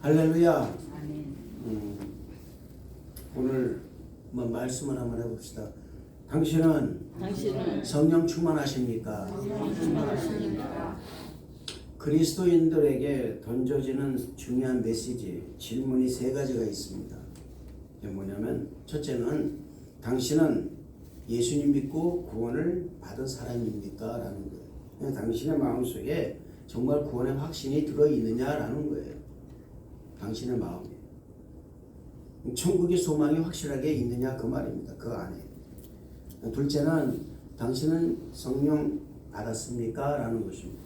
할렐루야. 아멘. 오늘 말씀을 한번 해봅시다. 당신은 성령 충만하십니까? 그리스도인들에게 던져지는 중요한 메시지, 질문이 세 가지가 있습니다. 이게 뭐냐면, 첫째는 당신은 예수님 믿고 구원을 받은 사람입니까? 라는 거예요. 당신의 마음속에 정말 구원의 확신이 들어있느냐라는 거예요. 당신의 마음에 천국의 소망이 확실하게 있느냐 그 말입니다. 그 안에. 둘째는 당신은 성령 받았습니까? 라는 것입니다.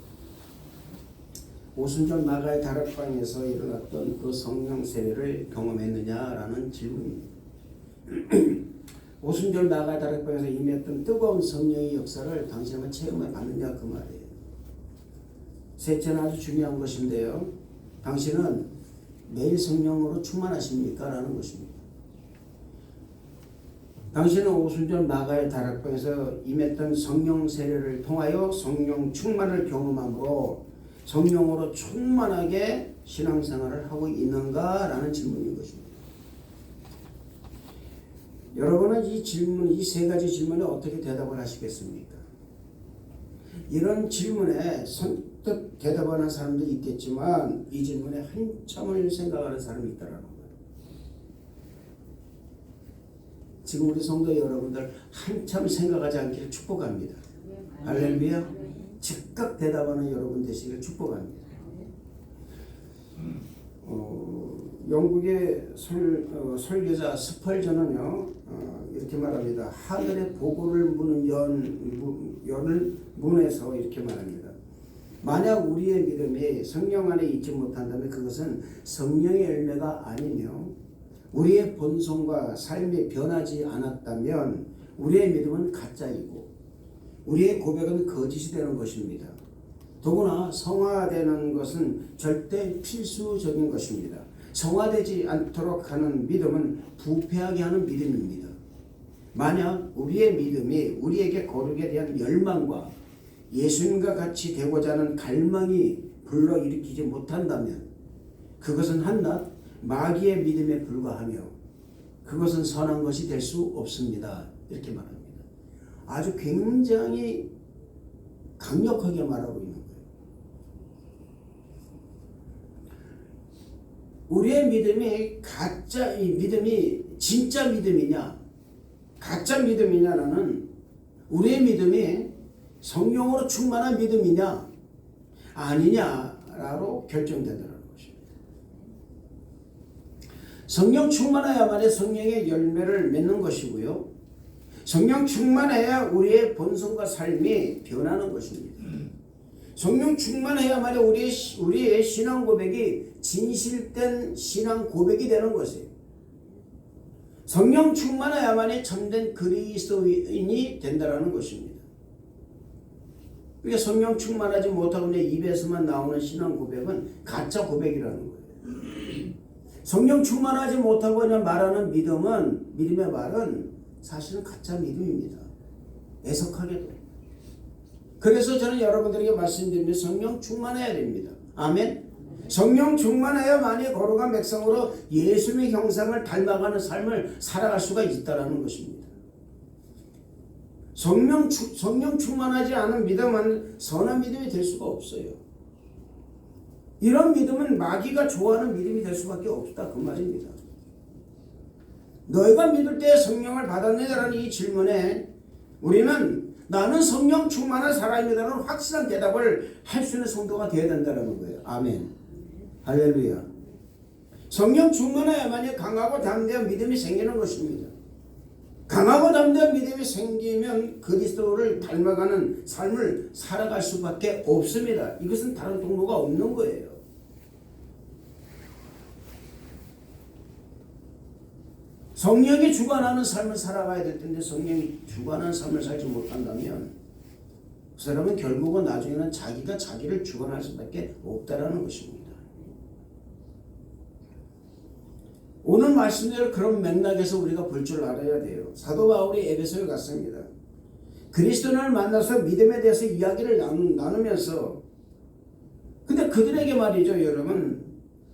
오순절 마가의 다락방에서 일어났던 그 성령 세례를 경험했느냐라는 질문입니다. 오순절 마가의 다락방에서 임했던 뜨거운 성령의 역사를 당신은 체험해 봤느냐 그 말이에요. 셋째는 아주 중요한 것인데요. 당신은 매일 성령으로 충만하십니까? 라는 것입니다. 당신은 오순절 마가의 다락방에서 임했던 성령 세례를 통하여 성령 충만을 경험함으로 성령으로 충만하게 신앙생활을 하고 있는가? 라는 질문인 것입니다. 여러분은 이 세 가지 질문에 어떻게 대답을 하시겠습니까? 이런 질문에 선뜻 대답하는 사람도 있겠지만 이 질문에 한참을 생각하는 사람이 있다라는 거예요. 지금 우리 성도 여러분들 한참 생각하지 않기를 축복합니다. 할렐루야. 즉각 대답하는 여러분 되시길 축복합니다. 영국의 설교자 스펄전은요 이렇게 말합니다. 하늘의 보고를 무는 연을 문에서 이렇게 말합니다. 만약 우리의 믿음이 성령 안에 있지 못한다면 그것은 성령의 열매가 아니며 우리의 본성과 삶이 변하지 않았다면 우리의 믿음은 가짜이고 우리의 고백은 거짓이 되는 것입니다. 더구나 성화되는 것은 절대 필수적인 것입니다. 성화되지 않도록 하는 믿음은 부패하게 하는 믿음입니다. 만약 우리의 믿음이 우리에게 거룩에 대한 열망과 예수님과 같이 되고자 하는 갈망이 불러일으키지 못한다면 그것은 한낱 마귀의 믿음에 불과하며 그것은 선한 것이 될 수 없습니다. 이렇게 말합니다. 아주 굉장히 강력하게 말하고 있는 거예요. 우리의 믿음이 진짜 믿음이냐 가짜 믿음이냐라는 우리의 믿음이 성령으로 충만한 믿음이냐 아니냐로 결정되더라는 것입니다. 성령 충만해야만이 성령의 열매를 맺는 것이고요. 성령 충만해야 우리의 본성과 삶이 변하는 것입니다. 성령 충만해야만이 우리의 신앙 고백이 진실된 신앙 고백이 되는 것이에요. 성령 충만해야만이 참된 그리스도인이 된다는 것입니다. 그러니까 성령 충만하지 못하고 내 입에서만 나오는 신앙 고백은 가짜 고백이라는 거예요. 성령 충만하지 못하고 그냥 말하는 믿음의 말은 사실은 가짜 믿음입니다. 애석하게도. 그래서 저는 여러분들에게 말씀드리면 성령 충만해야 됩니다. 아멘. 성령 충만해야만이 거룩한 백성으로 예수님의 형상을 닮아가는 삶을 살아갈 수가 있다는 것입니다. 성령 충만하지 않은 믿음은 선한 믿음이 될 수가 없어요. 이런 믿음은 마귀가 좋아하는 믿음이 될 수밖에 없다 그 말입니다. 너희가 믿을 때 성령을 받았느냐라는 이 질문에 우리는 나는 성령 충만한 사람이라는 확실한 대답을 할 수 있는 성도가 되어야 된다는 거예요. 아멘. 할렐루야. 성령 충만해야만이 강하고 담대한 믿음이 생기는 것입니다. 강하고 담대한 믿음이 생기면 그리스도를 닮아가는 삶을 살아갈 수밖에 없습니다. 이것은 다른 통로가 없는 거예요. 성령이 주관하는 삶을 살아가야 될 텐데 성령이 주관하는 삶을 살지 못한다면 그 사람은 결국은 나중에는 자기가 자기를 주관할 수밖에 없다라는 것입니다. 오늘 말씀대로 그런 맥락에서 우리가 볼 줄 알아야 돼요. 사도 바울이 에베소에 갔습니다. 그리스도인을 만나서 믿음에 대해서 이야기를 나누면서 근데 그들에게 말이죠 여러분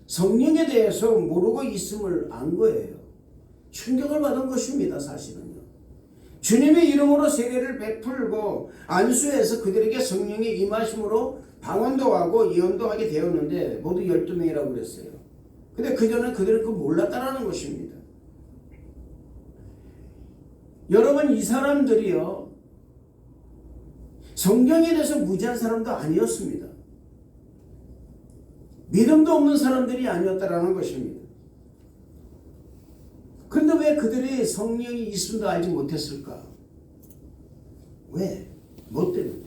성령에 대해서 모르고 있음을 안 거예요. 충격을 받은 것입니다. 사실은요. 주님의 이름으로 세례를 베풀고 안수해서 그들에게 성령이 임하심으로 방언도 하고 예언도 하게 되었는데 모두 12명이라고 그랬어요. 근데 그전에 그들은 그걸 몰랐다라는 것입니다. 여러분, 이 사람들이요, 성경에 대해서 무지한 사람도 아니었습니다. 믿음도 없는 사람들이 아니었다라는 것입니다. 그런데 왜 그들이 성령이 있음도 알지 못했을까? 왜? 뭐 때문에?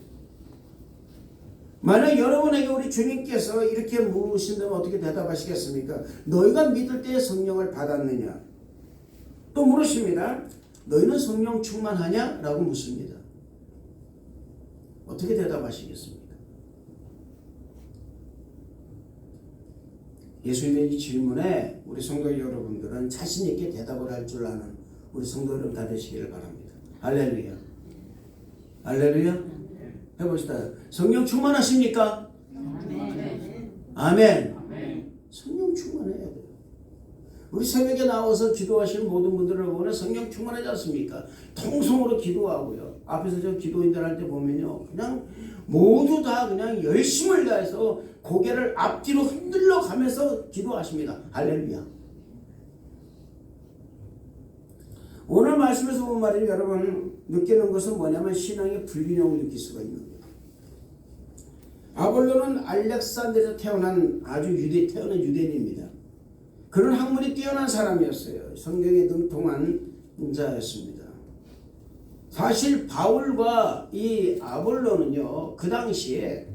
만약 여러분에게 우리 주님께서 이렇게 물으신다면 어떻게 대답하시겠습니까? 너희가 믿을 때 성령을 받았느냐? 또 물으십니다. 너희는 성령 충만하냐? 라고 묻습니다. 어떻게 대답하시겠습니까? 예수님의 이 질문에 우리 성도 여러분들은 자신 있게 대답을 할 줄 아는 우리 성도 여러분 다 되시기를 바랍니다. 할렐루야. 할렐루야. 해봅시다. 성령 충만하십니까? 아멘. 성령 충만해야 돼요. 우리 새벽에 나와서 기도하시는 모든 분들을 보면 성령 충만하지 않습니까? 통성으로 기도하고요. 앞에서 저 기도인들 할 때 보면요, 그냥 모두 다 그냥 열심을 다해서 고개를 앞뒤로 흔들러 가면서 기도하십니다. 할렐루야. 오늘 말씀에서 본 말이 여러분 느끼는 것은 뭐냐면 신앙의 불균형을 느낄 수가 있는 거예요. 아볼로는 알렉산드에서 태어난 유대인입니다. 그런 학문이 뛰어난 사람이었어요. 성경에 능통한 자였습니다. 사실 바울과 이 아볼로는요, 그 당시에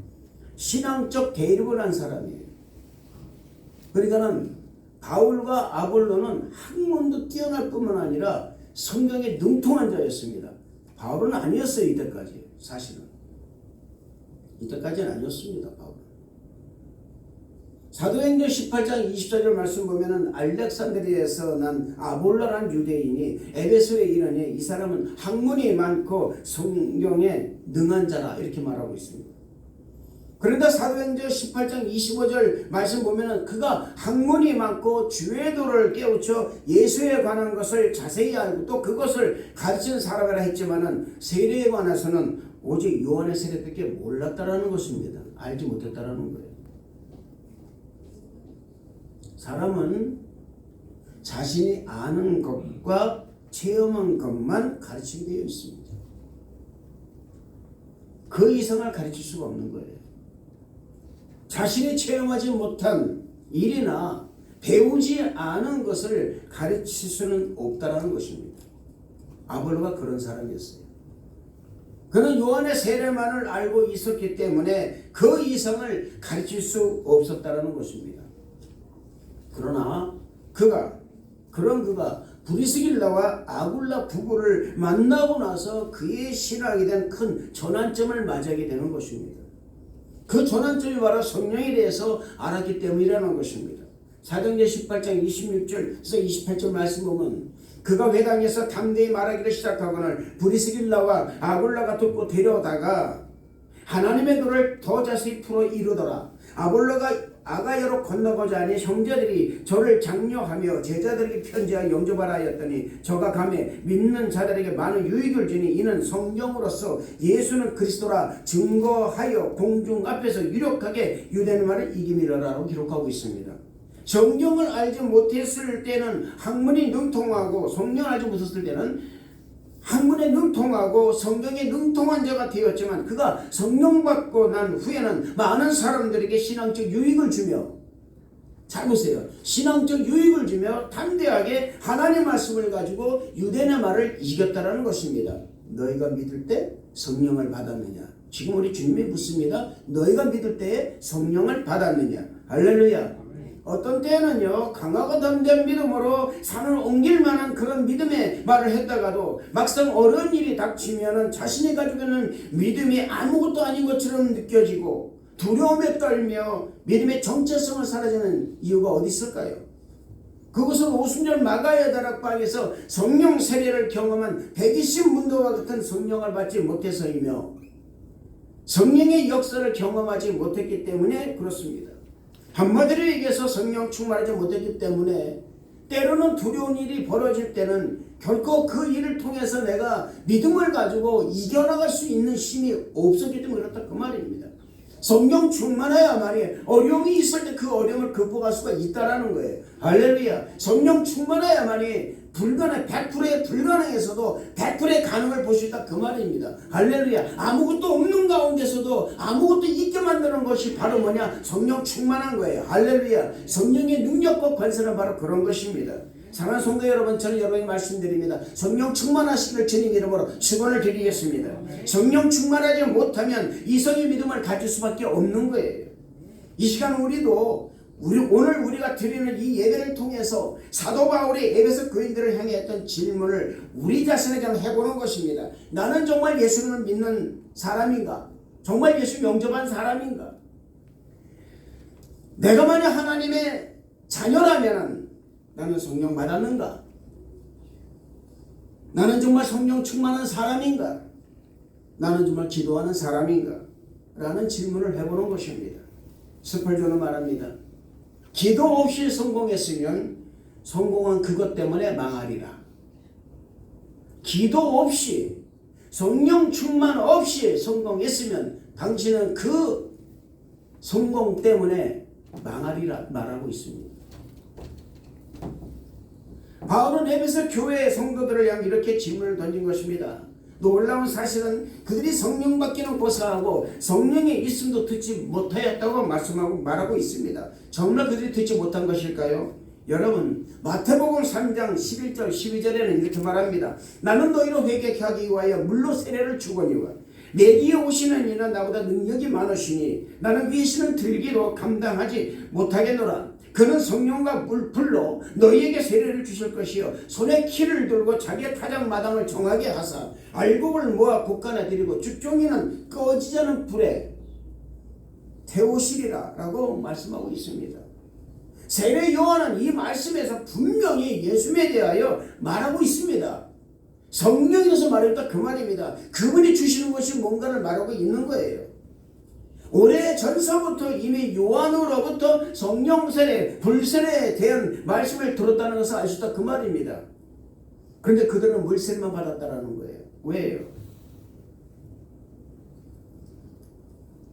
신앙적 대립을 한 사람이에요. 그러니까는 바울과 아볼로는 학문도 뛰어날 뿐만 아니라 성경에 능통한 자였습니다. 바울은 아니었어요. 이때까지. 사실은 이때까지는 아니었습니다. 바울은. 사도행전 18장 24절 말씀 보면은 알렉산드리아에서 난 아볼로라는 유대인이 에베소에 이르니 이 사람은 학문이 많고 성경에 능한 자라 이렇게 말하고 있습니다. 그런데 사도행전 18장 25절 말씀 보면은 그가 학문이 많고 주의 도를 깨우쳐 예수에 관한 것을 자세히 알고 또 그것을 가르치는 사람이라 했지만은 세례에 관해서는 오직 요한의 세례밖에 몰랐다라는 것입니다. 알지 못했다라는 거예요. 사람은 자신이 아는 것과 체험한 것만 가르치게 되어 있습니다. 그 이상을 가르칠 수가 없는 거예요. 자신이 체험하지 못한 일이나 배우지 않은 것을 가르칠 수는 없다라는 것입니다. 아볼로가 그런 사람이었어요. 그는 요한의 세례만을 알고 있었기 때문에 그 이상을 가르칠 수 없었다라는 것입니다. 그러나 그가 브리스길라와 아굴라 부부를 만나고 나서 그의 신앙에 대한 큰 전환점을 맞이하게 되는 것입니다. 그 전환점이 바로 성령에 대해서 알았기 때문이라는 것입니다. 사도행전 18장 26절에서 28절 말씀 보면 그가 회당에서 담대히 말하기를 시작하거늘 브리스길라와 아굴라가 듣고 데려다가 하나님의 도를 더 자세히 풀어 이루더라. 아볼로가 아가야로 건너고자 하니 형제들이 저를 장려하며 제자들에게 편지하여 영접하라 하였더니 저가 가매 믿는 자들에게 많은 유익을 주니 이는 성령으로서 예수는 그리스도라 증거하여 공중 앞에서 유력하게 유대인 말을 이기미러라고 기록하고 있습니다. 성경을 알지 못했을 때는 학문이 능통하고 성령을 알지 못했을 때는 학문에 능통하고 성경에 능통한 자가 되었지만 그가 성령 받고 난 후에는 많은 사람들에게 신앙적 유익을 주며, 잘 보세요, 신앙적 유익을 주며 담대하게 하나님의 말씀을 가지고 유대인의 말을 이겼다라는 것입니다. 너희가 믿을 때 성령을 받았느냐? 지금 우리 주님이 묻습니다. 너희가 믿을 때에 성령을 받았느냐? 할렐루야. 어떤 때는요, 강하고 담대한 믿음으로 산을 옮길 만한 그런 믿음의 말을 했다가도 막상 어려운 일이 닥치면은 자신이 가지고 있는 믿음이 아무것도 아닌 것처럼 느껴지고 두려움에 떨며 믿음의 정체성을 사라지는 이유가 어디 있을까요? 그것은 오순절 마가야 다락방에서 성령 세례를 경험한 120문도와 같은 성령을 받지 못해서이며 성령의 역사를 경험하지 못했기 때문에 그렇습니다. 한마디로 얘기해서 성령 충만하지 못했기 때문에 때로는 두려운 일이 벌어질 때는 결코 그 일을 통해서 내가 믿음을 가지고 이겨나갈 수 있는 힘이 없었기 때문에 그렇다 그 말입니다. 성령 충만해야만이 어려움이 있을 때 그 어려움을 극복할 수가 있다라는 거예요. 할렐루야. 성령 충만해야만이 100%의 불가능에서도 100%의 가능을 볼 수 있다 그 말입니다. 할렐루야. 아무것도 없는 가운데서도 아무것도 있게 만드는 것이 바로 뭐냐? 성령 충만한 거예요. 할렐루야. 성령의 능력과 권세는 바로 그런 것입니다. 사랑하는 성도 여러분, 저는 여러분에게 말씀드립니다. 성령 충만하시길 주님 이름으로 축원을 드리겠습니다. 성령 충만하지 못하면 이성의 믿음을 가질 수밖에 없는 거예요. 이 시간 오늘 우리가 드리는 이 예배를 통해서 사도 바울이 에베소 교인들을 향해 했던 질문을 우리 자신에게 해보는 것입니다. 나는 정말 예수를 믿는 사람인가? 정말 예수 영접한 사람인가? 내가 만약 하나님의 자녀라면 나는 성령 받았는가? 나는 정말 성령 충만한 사람인가? 나는 정말 기도하는 사람인가? 라는 질문을 해보는 것입니다. 스펄전은 말합니다. 기도 없이 성공했으면 성공은 그것 때문에 망하리라. 기도 없이 성령 충만 없이 성공했으면 당신은 그 성공 때문에 망하리라 말하고 있습니다. 바울은 에베소 교회 성도들을 향해 이렇게 질문을 던진 것입니다. 놀라운 사실은 그들이 성령 받기는 고사하고 성령의 있음도 듣지 못하였다고 말하고 있습니다. 정말 그들이 듣지 못한 것일까요? 여러분, 마태복음 3장 11절 12절에는 이렇게 말합니다. 나는 너희로 회개케 하기 위하여 물로 세례를 주거니와 내 뒤에 오시는 이는 나보다 능력이 많으시니 나는 그 이시는 들기로 감당하지 못하겠노라. 그는 성령과 불로 너희에게 세례를 주실 것이요 손에 키를 들고 자기의 타작마당을 정하게 하사 알곡을 모아 곳간에 들이고 주종이는 꺼지지 않은 불에 태우시리라 라고 말씀하고 있습니다. 세례 요한은 이 말씀에서 분명히 예수에 대하여 말하고 있습니다. 성령이라서 말했다 그 말입니다. 그분이 주시는 것이 뭔가를 말하고 있는 거예요. 오래 전서부터 이미 요한으로부터 성령 세례, 불세례에 대한 말씀을 들었다는 것을 알 수 있다 그 말입니다. 그런데 그들은 물세례만 받았다는 거예요. 왜요?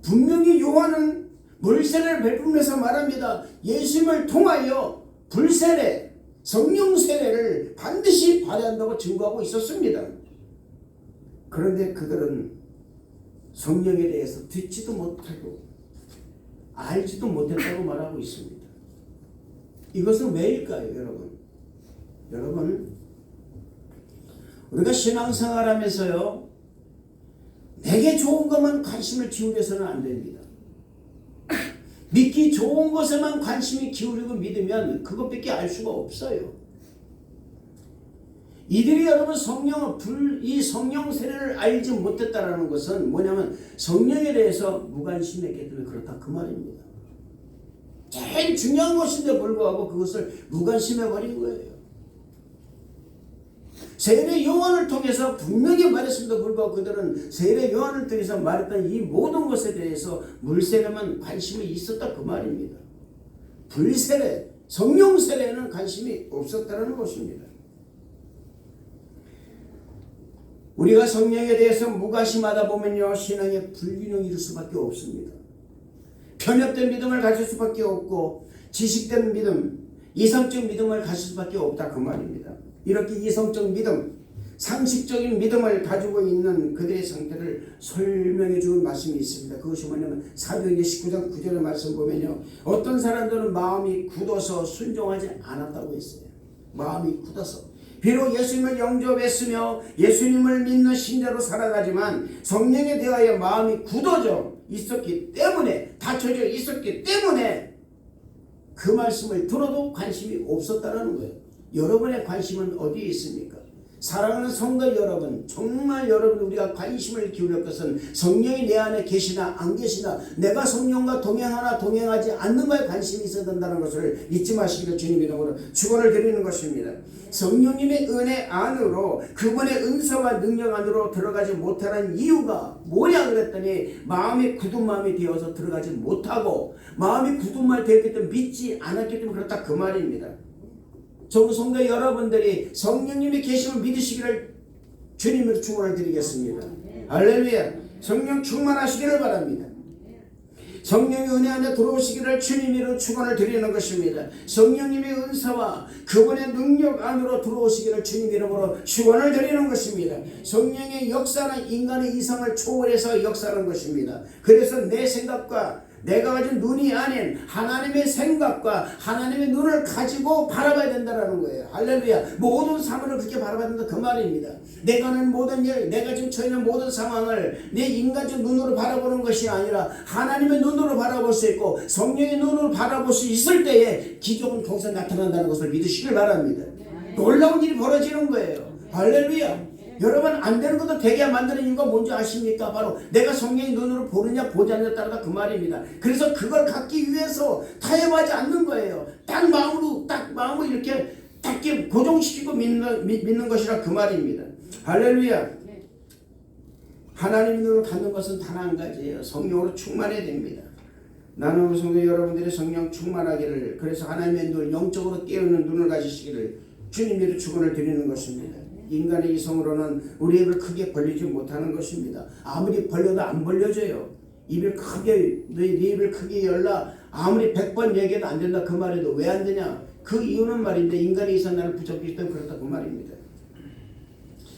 분명히 요한은 물세례를 베풀면서 말합니다. 예수님을 통하여 불세례, 성령 세례를 반드시 받아야 한다고 증거하고 있었습니다. 그런데 그들은 성령에 대해서 듣지도 못하고 알지도 못했다고 말하고 있습니다. 이것은 왜일까요, 여러분? 여러분, 우리가 신앙생활하면서요, 내게 좋은 것만 관심을 기울여서는 안 됩니다. 믿기 좋은 것에만 관심이 기울이고 믿으면 그것밖에 알 수가 없어요. 이들이 여러분 이 성령 세례를 알지 못했다라는 것은 뭐냐면 성령에 대해서 무관심했기 때문에 그렇다 그 말입니다. 제일 중요한 것인데 불구하고 그것을 무관심해버린 거예요. 세례 요한을 통해서 분명히 말했음에도 불구하고 그들은 세례 요한을 통해서 말했던 이 모든 것에 대해서 물세례만 관심이 있었다 그 말입니다. 불세례, 성령 세례에는 관심이 없었다는 것입니다. 우리가 성령에 대해서 무관심하다 보면요, 신앙의 불균형이 이룰 수밖에 없습니다. 편협된 믿음을 가질 수밖에 없고 지식된 믿음, 이성적 믿음을 가질 수밖에 없다 그 말입니다. 이렇게 이성적 믿음, 상식적인 믿음을 가지고 있는 그들의 상태를 설명해 주는 말씀이 있습니다. 그것이 뭐냐면 사도행전 19장 9절의 말씀 보면요, 어떤 사람들은 마음이 굳어서 순종하지 않았다고 했어요. 마음이 굳어서 비록 예수님을 영접했으며 예수님을 믿는 신자로 살아가지만 성령에 대하여 마음이 굳어져 있었기 때문에, 닫혀져 있었기 때문에 그 말씀을 들어도 관심이 없었다는 거예요. 여러분의 관심은 어디에 있습니까? 사랑하는 성도 여러분, 정말 여러분 우리가 관심을 기울일 것은 성령이 내 안에 계시나 안 계시나, 내가 성령과 동행하나 동행하지 않는가에 관심이 있어야 된다는 것을 잊지 마시기를 주님 이름으로 축원을 드리는 것입니다. 성령님의 은혜 안으로, 그분의 은사와 능력 안으로 들어가지 못하는 이유가 뭐냐 그랬더니, 마음이 굳은 마음이 되어서 들어가지 못하고, 마음이 굳은 마음이 되었기 때문에 믿지 않았기 때문에 그렇다 그 말입니다. 전 성도 여러분들이 성령님이 계시면 믿으시기를 주님으로 축원을 드리겠습니다. 할렐루야. 성령 충만하시기를 바랍니다. 성령의 은혜 안에 들어오시기를 주님으로 축원을 드리는 것입니다. 성령님의 은사와 그분의 능력 안으로 들어오시기를 주님 이름으로 축원을 드리는 것입니다. 성령의 역사는 인간의 이성을 초월해서 역사하는 것입니다. 그래서 내 생각과 내가 가진 눈이 아닌 하나님의 생각과 하나님의 눈을 가지고 바라봐야 된다는 거예요. 할렐루야. 모든 사물을 그렇게 바라봐야 된다 그 말입니다. 내가 하는 모든 일, 내가 지금 처해 있는 모든 상황을 내 인간적 눈으로 바라보는 것이 아니라 하나님의 눈으로 바라볼 수 있고 성령의 눈으로 바라볼 수 있을 때에 기적은 거기서 나타난다는 것을 믿으시길 바랍니다. 놀라운 일이 벌어지는 거예요. 할렐루야. 여러분, 안 되는 것도 되게 만드는 이유가 뭔지 아십니까? 바로 내가 성령의 눈으로 보느냐 보지 않느냐에 따라 그 말입니다. 그래서 그걸 갖기 위해서 타협하지 않는 거예요. 딱 마음으로 이렇게 딱 고정시키고 믿는 것이라 그 말입니다. 할렐루야. 하나님의 눈을 갖는 것은 단 한 가지예요. 성령으로 충만해야 됩니다. 나는 성도 여러분들이 성령 충만하기를, 그래서 하나님의 눈을 영적으로 깨우는 눈을 가지시기를 주님으로 축원을 드리는 것입니다. 인간의 이성으로는 우리 입을 크게 벌리지 못하는 것입니다. 아무리 벌려도 안 벌려져요. 입을 크게, 네 입을 크게 열라 아무리 100번 얘기해도 안 된다 그 말에도 왜 안 되냐? 그 이유는 말인데 인간의 이성 나를 부족하기 때문에 그렇다 그 말입니다.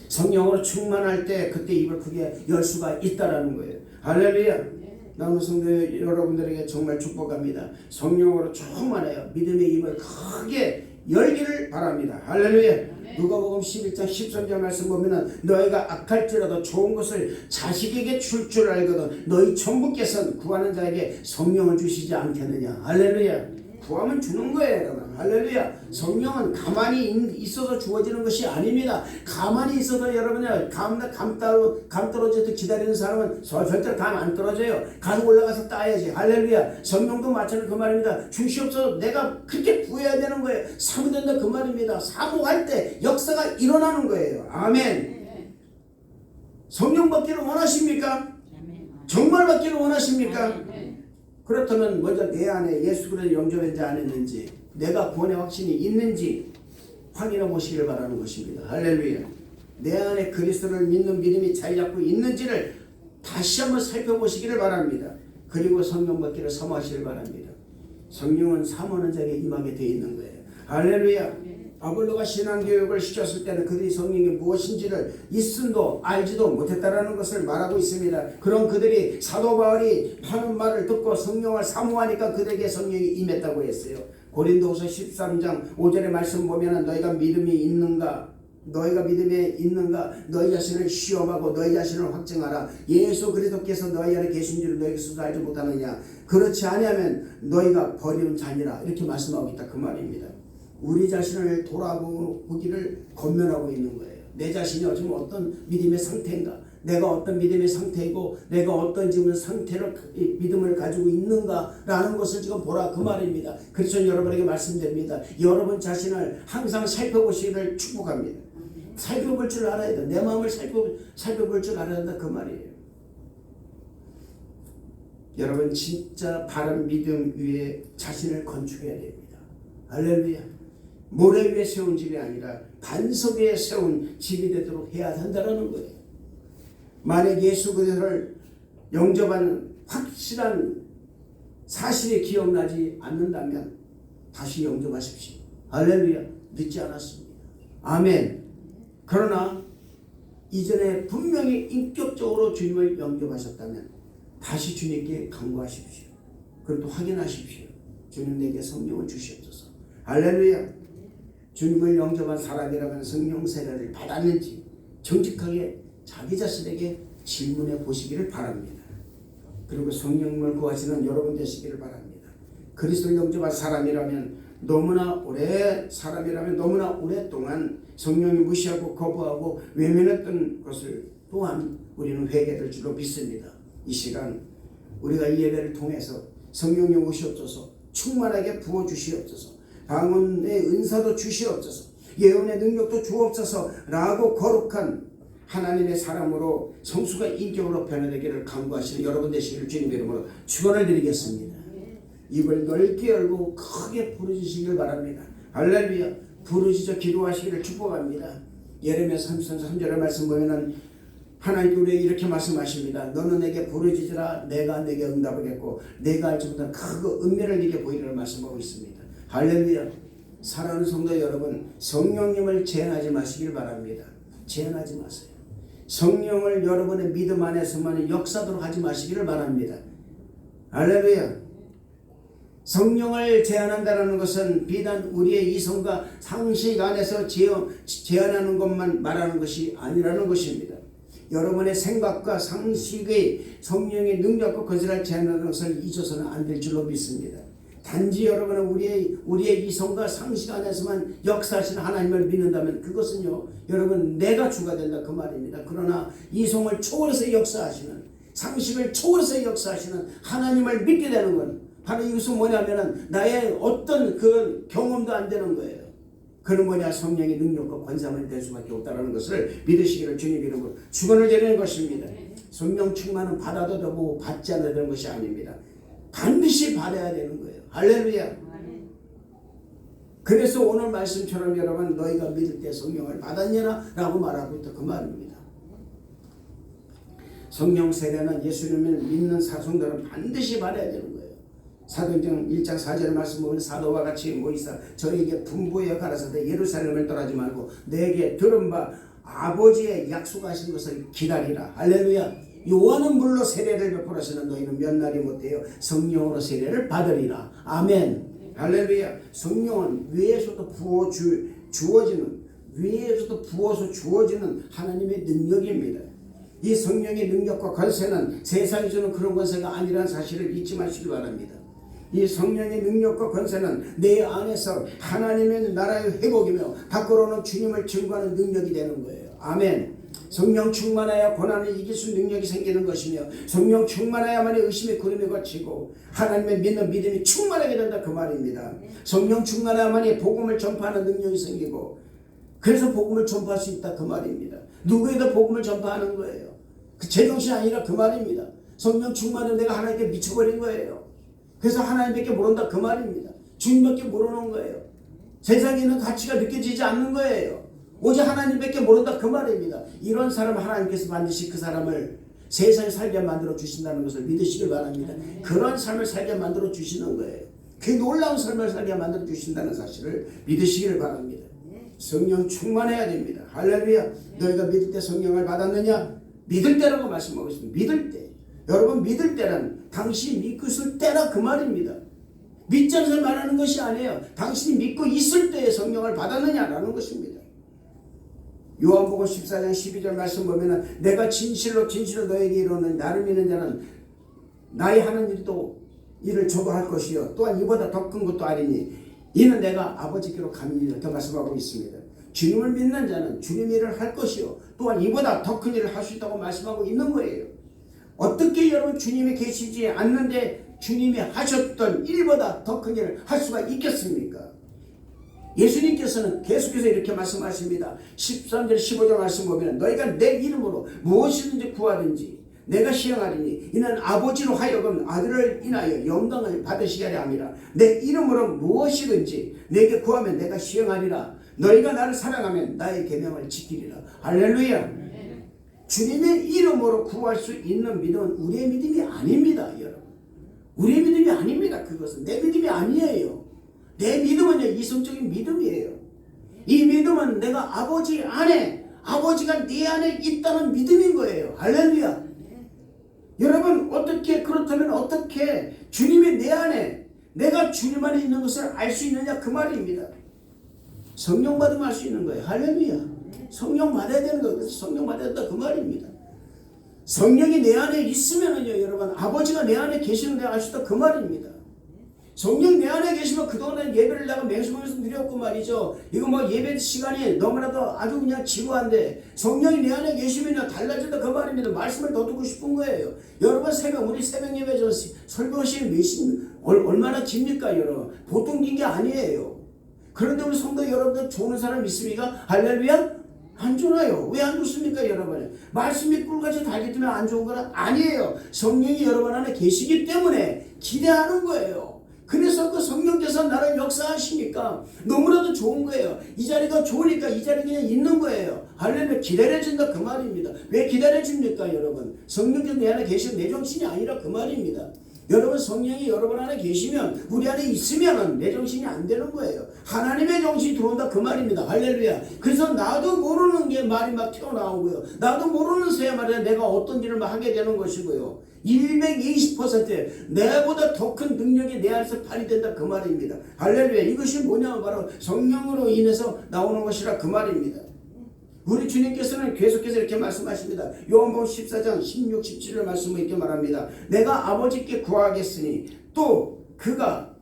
성령으로 충만할 때 그때 입을 크게 열 수가 있다라는 거예요. 할렐루야. 나는 성도 여러분들에게 정말 축복합니다. 성령으로 충만해요. 믿음의 입을 크게 열기를 바랍니다. 할렐루야. 누가복음 11장 13절 말씀 보면은 너희가 악할지라도 좋은 것을 자식에게 줄 알거든 너희 천부께서는 구하는 자에게 성령을 주시지 않겠느냐. 할렐루야. 구하면 주는 거예요, 여러분. 할렐루야. 성령은 가만히 있어서 주어지는 것이 아닙니다. 가만히 있어서 여러분이 감 떨어져서 기다리는 사람은 절대로 감 안 떨어져요. 감 올라가서 따야지. 할렐루야. 성령도 마찬가지 그 말입니다. 주시옵소서. 내가 그렇게 구해야 되는 거예요. 사모된다 그 말입니다. 사모할 때 역사가 일어나는 거예요. 아멘. 성령 받기를 원하십니까? 정말 받기를 원하십니까? 그렇다면 먼저 내 안에 예수 그리스도 영접했는지 안 했는지, 내가 구원의 확신이 있는지 확인해 보시길 바라는 것입니다. 할렐루야. 내 안에 그리스도를 믿는 믿음이 자리 잡고 있는지를 다시 한번 살펴보시기를 바랍니다. 그리고 성령 받기를 사모하시길 바랍니다. 성령은 사모하는 자에게 임하게 되어 있는 거예요. 할렐루야. 아볼로가 신앙교육을 시켰을 때는 그들이 성령이 무엇인지를 있음도 알지도 못했다라는 것을 말하고 있습니다. 그런 그들이 사도 바울이 하는 말을 듣고 성령을 사모하니까 그들에게 성령이 임했다고 했어요. 고린도후서 13장 5절의 말씀 보면은 너희가 믿음이 있는가? 너희가 믿음에 있는가? 너희 자신을 시험하고 너희 자신을 확증하라. 예수 그리스도께서 너희 안에 계신 줄을 너희가 스스로 알지 못하느냐? 그렇지 아니하면 너희가 버리는 자니라. 이렇게 말씀하고 있다 그 말입니다. 우리 자신을 돌아보기를 권면하고 있는 거예요. 내 자신이 지금 어떤 믿음의 상태인가? 내가 어떤 믿음의 상태이고 내가 어떤 지금 상태를 믿음을 가지고 있는가라는 것을 지금 보라 그 말입니다. 그래서 여러분에게 말씀드립니다. 여러분 자신을 항상 살펴보시기를 축복합니다. 살펴볼 줄 알아야 돼. 내 마음을 살펴볼 줄 알아야 한다 그 말이에요. 여러분 진짜 바른 믿음 위에 자신을 건축해야 됩니다. 할렐루야. 모래 위에 세운 집이 아니라 반석 위에 세운 집이 되도록 해야 한다는 거예요. 만약 예수 그리스도를 영접하는 확실한 사실이 기억나지 않는다면 다시 영접하십시오. 할렐루야. 늦지 않았습니다. 아멘. 그러나 이전에 분명히 인격적으로 주님을 영접하셨다면 다시 주님께 간구하십시오. 그리고 또 확인하십시오. 주님 내게 성령을 주시옵소서. 할렐루야. 주님을 영접한 사람이라면 성령 세례를 받았는지 정직하게 자기 자신에게 질문해 보시기를 바랍니다. 그리고 성령을 구하시는 여러분 되시기를 바랍니다. 그리스도를 영접한 사람이라면 너무나 오래 사람이라면 너무나 오랫동안 성령이 무시하고 거부하고 외면했던 것을 또한 우리는 회개될 줄로 믿습니다. 이 시간 우리가 이 예배를 통해서 성령님 오시옵소서, 충만하게 부어주시옵소서, 방언의 은사도 주시옵소서, 예언의 능력도 주옵소서 라고 거룩한 하나님의 사람으로 성수가 인격으로 변화되기를 간구하시는 여러분 되시기를 주님 이름으로 축원을 드리겠습니다. 입을 넓게 열고 크게 부르짖으시길 바랍니다. 할렐루야. 부르짖어 기도하시기를 축복합니다. 예레미야 33절의 말씀 보면은 하나님께 우리에게 이렇게 말씀하십니다. 너는 내게 부르짖으라 내가 내게 응답하겠고 내가 알지 못한 크고 은밀한 일에 보이리라 말씀하고 있습니다. 할렐루야. 사랑하는 성도 여러분, 성령님을 제한하지 마시길 바랍니다. 제한하지 마세요. 성령을 여러분의 믿음 안에서만 역사도록 하지 마시기를 바랍니다. 할렐루야. 성령을 제한한다는 것은 비단 우리의 이성과 상식 안에서 제한하는 것만 말하는 것이 아니라는 것입니다. 여러분의 생각과 상식의 성령의 능력과 권세를 제한하는 것을 잊어서는 안 될 줄로 믿습니다. 단지 여러분은 우리의 이성과 상식 안에서만 역사하시는 하나님을 믿는다면 그것은요, 여러분 내가 주가 된다 그 말입니다. 그러나 이성을 초월해서 역사하시는, 상식을 초월해서 역사하시는 하나님을 믿게 되는 건 바로 이것은 뭐냐면은 나의 어떤 그 경험도 안 되는 거예요. 그는 뭐냐, 성령의 능력과 권세만 될 수밖에 없다는 것을 믿으시기를 주님 이름으로 축원을 드리는 것입니다. 성령 충만은 받아도 되고 받지 않아도 되는 것이 아닙니다. 반드시 받아야 되는 거예요. 할렐루야. 그래서 오늘 말씀처럼 여러분 너희가 믿을 때 성령을 받았냐나 라고 말하고 있다 그 말입니다. 성령 세례는 예수님을 믿는 사성들은 반드시 받아야 되는 거예요. 사도행전 1장 4절의 말씀 보면 사도와 같이 모이사 저에게 분부하여 가라사대 예루살렘을 떠나지 말고 내게 들은 바 아버지의 약속하신 것을 기다리라. 할렐루야. 요한은 물로 세례를 베풀었으나 너희는 몇 날이 못해요 성령으로 세례를 받으리라. 아멘. 할렐루야. 성령은 위에서도 주어지는, 위에서도 부어서 주어지는 하나님의 능력입니다. 이 성령의 능력과 권세는 세상이 주는 그런 권세가 아니라는 사실을 잊지 마시기 바랍니다. 이 성령의 능력과 권세는 내 안에서 하나님의 나라의 회복이며 밖으로는 주님을 증거하는 능력이 되는 거예요. 아멘. 성령 충만하여 고난을 이길 수 있는 능력이 생기는 것이며 성령 충만하야만이 의심의 구름이 거치고 하나님의 믿는 믿음이 충만하게 된다 그 말입니다. 성령 충만하야만이 복음을 전파하는 능력이 생기고 그래서 복음을 전파할 수 있다 그 말입니다. 누구에도 복음을 전파하는 거예요. 그 제정신이 아니라 그 말입니다. 성령 충만은 내가 하나님께 미쳐버린 거예요. 그래서 하나님밖에 모른다 그 말입니다. 주님밖에 모르는 거예요. 세상에 있는 가치가 느껴지지 않는 거예요. 오직 하나님밖에 모른다 그 말입니다. 이런 사람 하나님께서 반드시 그 사람을 세상에 살게 만들어 주신다는 것을 믿으시길 바랍니다. 그런 삶을 살게 만들어 주시는 거예요. 그 놀라운 삶을 살게 만들어 주신다는 사실을 믿으시길 바랍니다. 성령 충만해야 됩니다. 할렐루야. 너희가 믿을 때 성령을 받았느냐? 믿을 때라고 말씀하고 있습니다. 믿을 때. 여러분 믿을 때란 당신이 믿고 있을 때라 그 말입니다. 믿지 않는 사람 말하는 것이 아니에요. 당신이 믿고 있을 때에 성령을 받았느냐라는 것입니다. 요한복음 14장 12절 말씀 보면은 내가 진실로 너에게 이르노니 나를 믿는 자는 나의 하는 일을 저도 할 것이요 또한 이보다 더 큰 것도 아니니 이는 내가 아버지께로 가느니라 이렇게 말씀하고 있습니다. 주님을 믿는 자는 주님 일을 할 것이요 또한 이보다 더 큰 일을 할 수 있다고 말씀하고 있는 거예요. 어떻게 여러분 주님이 계시지 않는데 주님이 하셨던 일보다 더 큰 일을 할 수가 있겠습니까? 예수님께서는 계속해서 이렇게 말씀하십니다. 13절 15절 말씀 보면 너희가 내 이름으로 무엇이든지 구하든지 내가 시행하리니 이는 아버지로 하여금 아들을 인하여 영광을 받으시게 하려 함이라. 내 이름으로 무엇이든지 내게 구하면 내가 시행하리라. 너희가 나를 사랑하면 나의 계명을 지키리라. 할렐루야. 주님의 이름으로 구할 수 있는 믿음은 우리의 믿음이 아닙니다. 여러분 우리의 믿음이 아닙니다. 그것은 내 믿음이 아니에요. 내 믿음은요 이성적인 믿음이에요. 이 믿음은 내가 아버지 안에, 아버지가 내 안에 있다는 믿음인 거예요. 할렐루야. 여러분 그렇다면 어떻게 주님이 내 안에, 내가 주님 안에 있는 것을 알 수 있느냐 그 말입니다. 성령 받으면 알 수 있는 거예요. 할렐루야. 성령 받아야 되는 거예요. 성령 받아야 된다 그 말입니다. 성령이 내 안에 있으면은요 여러분 아버지가 내 안에 계시는 걸 알 수 있다 그 말입니다. 성령 내 안에 계시면 그동안은 예배를 내가 맹수하면서 드렸고 말이죠. 이거 뭐 예배 시간이 너무나도 아주 그냥 지루한데 성령이 내 안에 계시면 달라진다 그 말입니다. 말씀을 더 듣고 싶은 거예요. 여러분 우리 새벽 예배 저 설교 시간 얼마나 깁니까 여러분? 보통 긴 게 아니에요. 그런데 우리 성도 여러분들 좋은 사람 있습니까? 할렐루야? 안 좋아요. 왜 안 좋습니까 여러분? 말씀이 꿀같이 달기 때문에 안 좋은 건 아니에요. 성령이 여러분 안에 계시기 때문에 기대하는 거예요. 그래서 그 성령께서 나를 역사하시니까 너무나도 좋은 거예요. 이 자리가 좋으니까 이 자리에 그냥 있는 거예요. 할렐루야. 기다려진다 그 말입니다. 왜 기다려집니까 여러분? 성령께서 내 안에 계시면 내 정신이 아니라 그 말입니다. 여러분 성령이 여러분 안에 계시면 우리 안에 있으면 내 정신이 안 되는 거예요. 하나님의 정신이 들어온다 그 말입니다. 할렐루야. 그래서 나도 모르는 게 말이 막 튀어나오고요. 나도 모르는 새에 말이야 내가 어떤 일을 막 하게 되는 것이고요. 220% 내보다 더 큰 능력이 내 안에서 발휘된다 그 말입니다. 할렐루야. 이것이 뭐냐면 바로 성령으로 인해서 나오는 것이라 그 말입니다. 우리 주님께서는 계속해서 이렇게 말씀하십니다. 요한복음 14장 16, 17절 말씀을 이렇게 말합니다. 내가 아버지께 구하겠으니 또 그가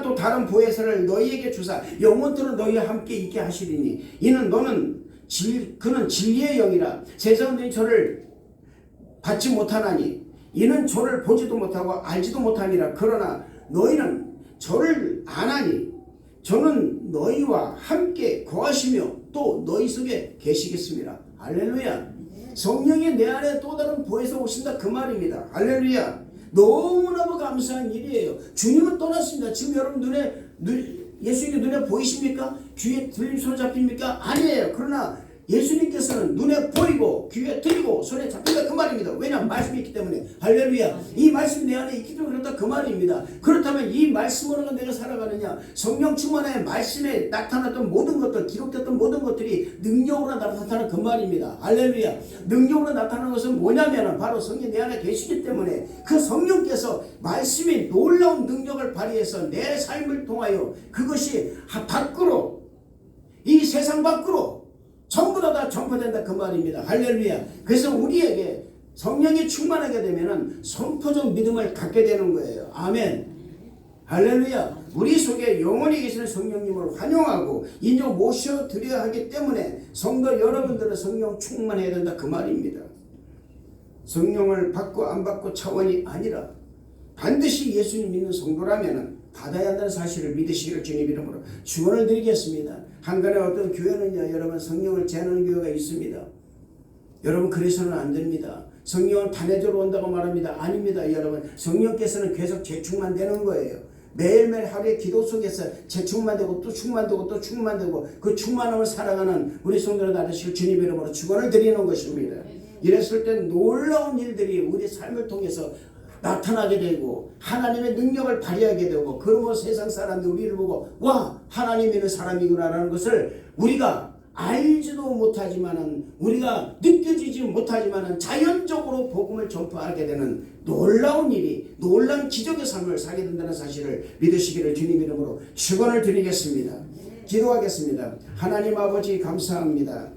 또 다른 보혜사를 너희에게 주사 영원토록 너희와 함께 있게 하시리니 이는 그는 진리의 영이라 세상들이 저를 받지 못하나니 이는 저를 보지도 못하고 알지도 못하니라. 그러나 너희는 저를 아나니 저는 너희와 함께 거하시며 또 너희 속에 계시겠습니다. 할렐루야. 성령이 내 안에 또 다른 보혜사 오신다 그 말입니다. 할렐루야. 너무나도 감사한 일이에요. 주님은 떠났습니다. 지금 여러분 예수님의 눈에 보이십니까? 귀에 들림 손에 잡힙니까? 아니에요. 그러나 예수님께서는 눈에 보이고 귀에 들리고 손에 잡힌다 그 말입니다. 왜냐하면 말씀이 있기 때문에. 할렐루야. 이 말씀이 내 안에 있기 때문에 그렇다 그 말입니다. 그렇다면 이 말씀으로 내가 살아가느냐? 성령 충만의 말씀에 나타났던 모든 것들, 기록됐던 모든 것들이 능력으로 나타나는 그 말입니다. 할렐루야. 능력으로 나타나는 것은 뭐냐면 바로 성령이 내 안에 계시기 때문에 그 성령께서 말씀이 놀라운 능력을 발휘해서 내 삶을 통하여 그것이 밖으로 이 세상 밖으로 전부 다 전파된다 그 말입니다. 할렐루야. 그래서 우리에게 성령이 충만하게 되면은 선포적 믿음을 갖게 되는 거예요. 아멘. 할렐루야. 우리 속에 영원히 계시는 성령님을 환영하고 인정 모셔드려야 하기 때문에 성도 여러분들은 성령 충만해야 된다 그 말입니다. 성령을 받고 안 받고 차원이 아니라 반드시 예수님 믿는 성도라면은 받아야 한다는 사실을 믿으시기를 주님 이름으로 축원을 드리겠습니다. 한간에 어떤 교회는요 여러분 성령을 제한하는 교회가 있습니다. 여러분 그래서는 안 됩니다. 성령은 단회적으로 온다고 말합니다. 아닙니다. 여러분 성령께서는 계속 재충만 되는 거예요. 매일매일 하루의 기도 속에서 재충만 되고 또 충만되고 또 충만되고 그 충만함을 살아가는 우리 성도를 나누실 주님 이름으로 축원을 드리는 것입니다. 이랬을 때 놀라운 일들이 우리 삶을 통해서 나타나게 되고 하나님의 능력을 발휘하게 되고 그러면 세상 사람들이 우리를 보고 와 하나님 있는 사람이구나 라는 것을 우리가 알지도 못하지만은 우리가 느껴지지 못하지만은 자연적으로 복음을 전파하게 되는 놀라운 일이 놀라운 기적의 삶을 살게 된다는 사실을 믿으시기를 주님 이름으로 축원을 드리겠습니다. 기도하겠습니다. 하나님 아버지 감사합니다.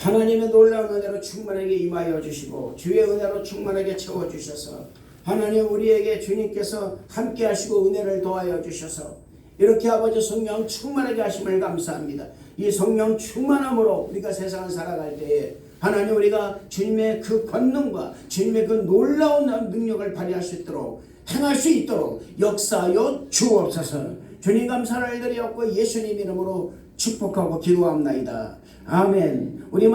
하나님의 놀라운 은혜로 충만하게 임하여 주시고 주의 은혜로 충만하게 채워주셔서 하나님 우리에게 주님께서 함께 하시고 은혜를 더하여 주셔서 이렇게 아버지 성령 충만하게 하심을 감사합니다. 이 성령 충만함으로 우리가 세상을 살아갈 때에 하나님 우리가 주님의 그 권능과 주님의 그 놀라운 능력을 발휘할 수 있도록 행할 수 있도록 역사하여 주옵소서. 주님 감사를 드리옵고 예수님 이름으로 축복하고 기도합나이다. 아멘. 우리